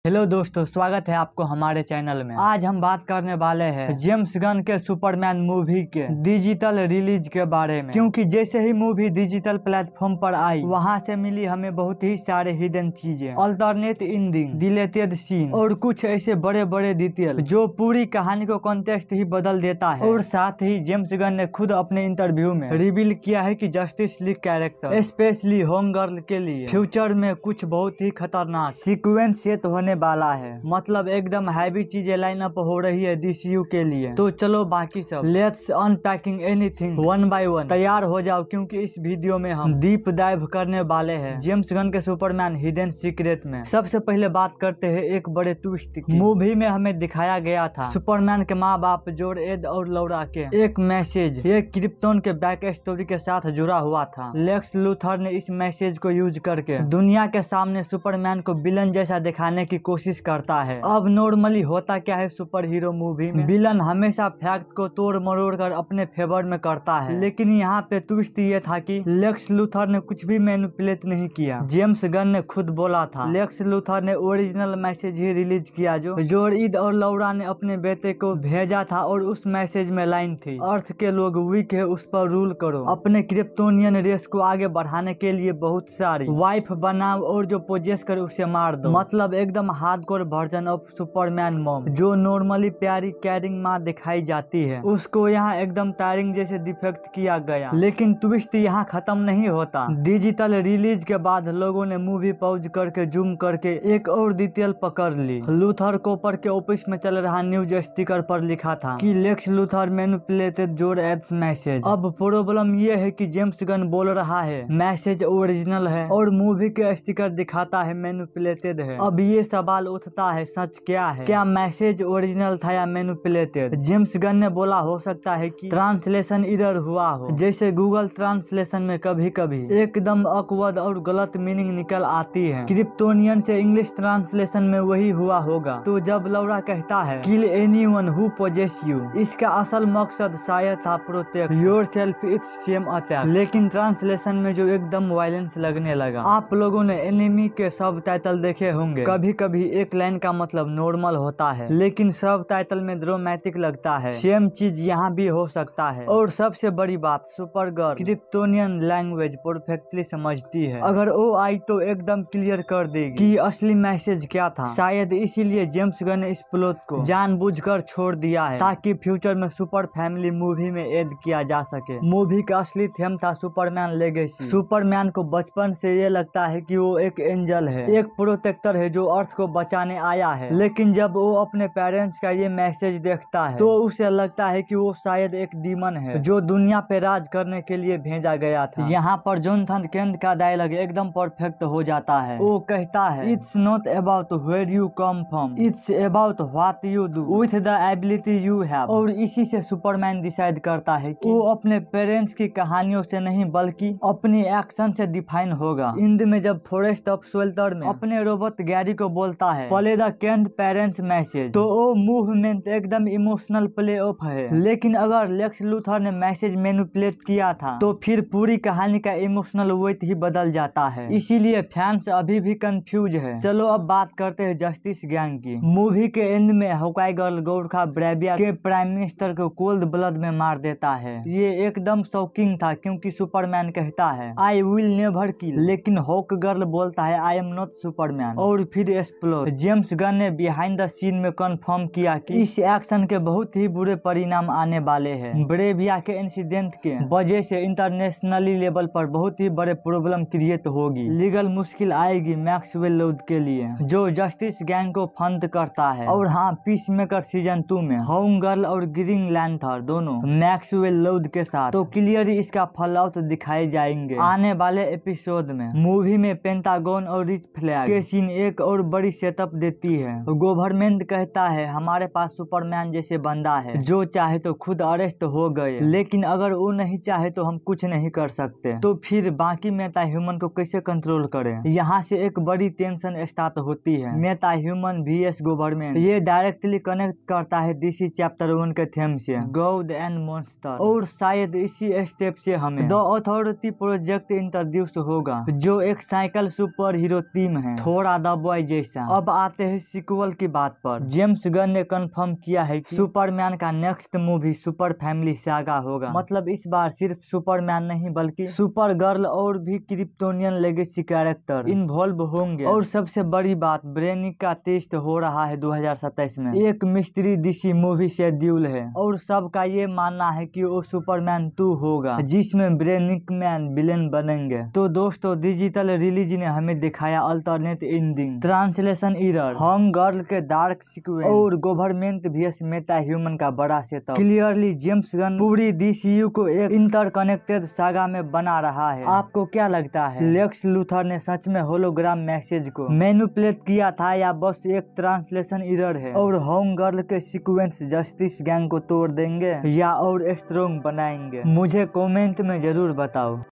Hello दोस्तों, स्वागत है आपको हमारे चैनल में। आज हम बात करने वाले हैं जेम्स गन के सुपरमैन मूवी के डिजिटल रिलीज के बारे में। क्योंकि जैसे ही मूवी डिजिटल प्लेटफॉर्म पर आई, वहां से मिली हमें बहुत ही सारे हिडन चीजें, अल्टरनेट एंडिंग, डिलीटेड सीन और कुछ ऐसे बड़े बड़े डिटेल जो पूरी कहानी को कॉन्टेक्स्ट ही बदल देता है। और साथ ही जेम्स गन ने खुद अपने इंटरव्यू में रिवील किया है कि justice league character specially home girl के लिए फ्यूचर में कुछ बहुत ही खतरनाक सीक्वेंस सेट होने वाला है। मतलब एकदम हैवी चीजें लाइन अप हो रही है डीसीयू के लिए। तो चलो बाकी सब let's unpacking anything one by one. तैयार हो जाओ क्योंकि इस वीडियो में हम डीप डाइव करने वाले हैं जेम्स गन के सुपरमैन हिडन सीक्रेट में। सबसे पहले बात करते हैं एक बड़े ट्विस्ट की। मूवी में हमें दिखाया गया था सुपरमैन के माँ बाप जोर-एड और लौरा के एक मैसेज एक क्रिप्टोन के बैक स्टोरी के साथ जुड़ा हुआ था। लेक्स लूथर ने इस मैसेज को यूज करके दुनिया के सामने सुपरमैन को विलन जैसा दिखाने की कोशिश करता है। अब नॉर्मली होता क्या है सुपर हीरो मूवी में, विलन हमेशा फैक्ट को तोड़ मरोड़ कर अपने फेवर में करता है। लेकिन यहाँ पे ट्विस्ट ये था कि लेक्स लूथर ने कुछ भी मैनिपुलेट नहीं किया। जेम्स गन ने खुद बोला था लेक्स लूथर ने ओरिजिनल मैसेज ही रिलीज किया जो जोर-ईद और लौरा ने अपने बेटे को भेजा था। और उस मैसेज में लाइन थी, अर्थ के लोग वीक है, उस पर रूल करो। अपने क्रिप्टोनियन रेस को आगे बढ़ाने के लिए बहुत सारी वाइफ बनाओ और जो पोजेस करे उसे मार दो। मतलब एकदम hardcore version of Superman mom जो नॉर्मली प्यारी कैरिंग माँ दिखाई जाती है, उसको यहाँ एकदम टायरिंग जैसे डिफेक्ट किया गया। लेकिन ट्विस्ट यहाँ खत्म नहीं होता। डिजिटल रिलीज के बाद लोगों ने मूवी पॉज करके जूम करके एक और डिटेल पकड़ ली। लूथर कोपर के ऑफिस में चल रहा न्यूज स्टिकर पर लिखा था कि लेक्स लूथर मैनिपुलेटेड जोर-एड्स मैसेज। अब प्रॉब्लम ये है कि जेम्स गन बोल रहा है मैसेज ओरिजिनल है और मूवी के स्टिकर दिखाता है मैनिपुलेटेड है। अब ये सवाल उठता है सच क्या है, क्या मैसेज ओरिजिनल था या मैनिपुलेटेड। जेम्स गन ने बोला हो सकता है कि ट्रांसलेशन एरर हुआ हो, जैसे गूगल ट्रांसलेशन में कभी कभी एकदम ऑकवर्ड और गलत मीनिंग निकल आती है। क्रिप्टोनियन से इंग्लिश ट्रांसलेशन में वही हुआ होगा। तो जब लौरा कहता है किल एनीवन हु पोजेस यू, इसका असल मकसद शायद था protect yourself it's same attack. लेकिन ट्रांसलेशन में जो एकदम वायलेंस लगने लगा। आप लोगों ने एनिमी के सब टाइटल देखे होंगे, कभी कभी एक लाइन का मतलब नॉर्मल होता है लेकिन सब टाइटल में ड्रामेटिक लगता है। सेम चीज यहाँ भी हो सकता है। और सबसे बड़ी बात, super girl Kryptonian language perfectly समझती है। अगर वो आई तो एकदम क्लियर कर देगी कि असली मैसेज क्या था। शायद इसीलिए जेम्स गन ने इस प्लॉट को जानबूझकर छोड़ दिया है ताकि फ्यूचर में सुपर फैमिली मूवी में ऐड किया जा सके। मूवी का असली थीम था सुपरमैन लेगेसी। सुपरमैन को बचपन से ये लगता है कि वो एक एंजल है, एक प्रोटेक्टर है जो अर्थ को बचाने आया है। लेकिन जब वो अपने पेरेंट्स का ये मैसेज देखता है तो उसे लगता है कि वो शायद एक डीमन है जो दुनिया पे राज करने के लिए भेजा गया था। यहाँ पर जोनाथन केंट का डायलॉग एकदम परफेक्ट हो जाता है। वो कहता है it's not about where you come from, it's about what you do with the ability you have. और इसी से सुपरमैन डिसाइड करता है कि वो अपने पेरेंट्स की कहानियों से नहीं बल्कि अपनी एक्शन से डिफाइन होगा। इंड में जब फॉरेस्ट ऑफ शेल्टर में अपने रोबोट गैरी को बोलता है play the Kent parents message, तो वो मूवमेंट एकदम इमोशनल प्ले ऑफ है। लेकिन अगर लेक्स लूथर ने मैसेज मैनिपुलेट किया था तो फिर पूरी कहानी का इमोशनल वेट ही बदल जाता है। इसीलिए फैंस अभी भी कंफ्यूज है। चलो अब बात करते हैं जस्टिस गैंग की। मूवी के एंड में हॉकाई गर्ल गोरखा ब्रेविया के प्राइम मिनिस्टर को कोल्ड ब्लड में मार देता है। ये एकदम शॉकिंग था क्योंकि सुपरमैन कहता है आई विल नेवर किल, लेकिन हॉक गर्ल बोलता है आई एम नॉट सुपरमैन। और फिर एक्सप्लोड। जेम्स गन ने बिहाइंड द सीन में कंफर्म किया कि इस एक्शन के बहुत ही बुरे परिणाम आने वाले हैं। ब्रेविया के इंसिडेंट के वजह से इंटरनेशनली लेवल पर बहुत ही बड़े प्रॉब्लम क्रिएट होगी। लीगल मुश्किल आएगी मैक्सवेल लॉर्ड के लिए जो जस्टिस गैंग को फंड करता है। और हाँ, पीस मेकर सीजन 2 में होम गर्ल और ग्रीन लैंथर दोनों मैक्सवेल लॉर्ड के साथ तो क्लियरली इसका फॉलआउट दिखाए जाएंगे आने वाले एपिसोड में। मूवी में पेंटागन और रिच फ्लैग के सीन एक और बड़ी सेटअप देती है। गवर्नमेंट कहता है हमारे पास सुपरमैन जैसे बंदा है जो चाहे तो खुद अरेस्ट हो गए, लेकिन अगर वो नहीं चाहे तो हम कुछ नहीं कर सकते। तो फिर बाकी मेटा ह्यूमन को कैसे कंट्रोल करें। यहाँ से एक बड़ी टेंशन स्टार्ट होती है। मेटा ह्यूमन vs गवर्नमेंट ये डायरेक्टली कनेक्ट करता है डीसी चैप्टर 1 के थीम से गॉड एंड मॉन्स्टर। और शायद इसी स्टेप से हमें द अथॉरिटी प्रोजेक्ट इंट्रोड्यूस होगा जो एक साइकिल सुपर हीरो टीम है, थोड़ा द बॉय जैसा। हमेशा। अब आते हैं सीक्वल की बात पर। जेम्स गन ने कंफर्म किया है कि सुपरमैन का next movie super family saga होगा। मतलब इस बार सिर्फ सुपरमैन नहीं बल्कि सुपर गर्ल और भी क्रिप्टोनियन लेगेसी कैरेक्टर इन्वॉल्व होंगे। और सबसे बड़ी बात, ब्रेनिक का टेस्ट हो रहा है 2027 में। एक मिस्ट्री डीसी मूवी शेड्यूल है और सबका ये मानना है कि वो सुपरमैन 2 होगा जिसमें ब्रेनिक मैन विलेन बनेंगे। तो दोस्तों, डिजिटल रिलीज ने हमें दिखाया alternate ending, translation error, home girl के डार्क सीक्वेंस और गवर्नमेंट vs मेटा ह्यूमन का बड़ा सेटअप। क्लियरली जेम्स गन पूरी DCU को एक इंटरकनेक्टेड सागा में बना रहा है। आपको क्या लगता है, लेक्स लूथर ने सच में होलोग्राम मैसेज को मैनिपुलेट किया था या बस एक ट्रांसलेशन एरर है? और होम गर्ल के सीक्वेंस जस्टिस गैंग को तोड़ देंगे या और स्ट्रॉन्ग बनाएंगे? मुझे कमेंट में जरूर बताओ।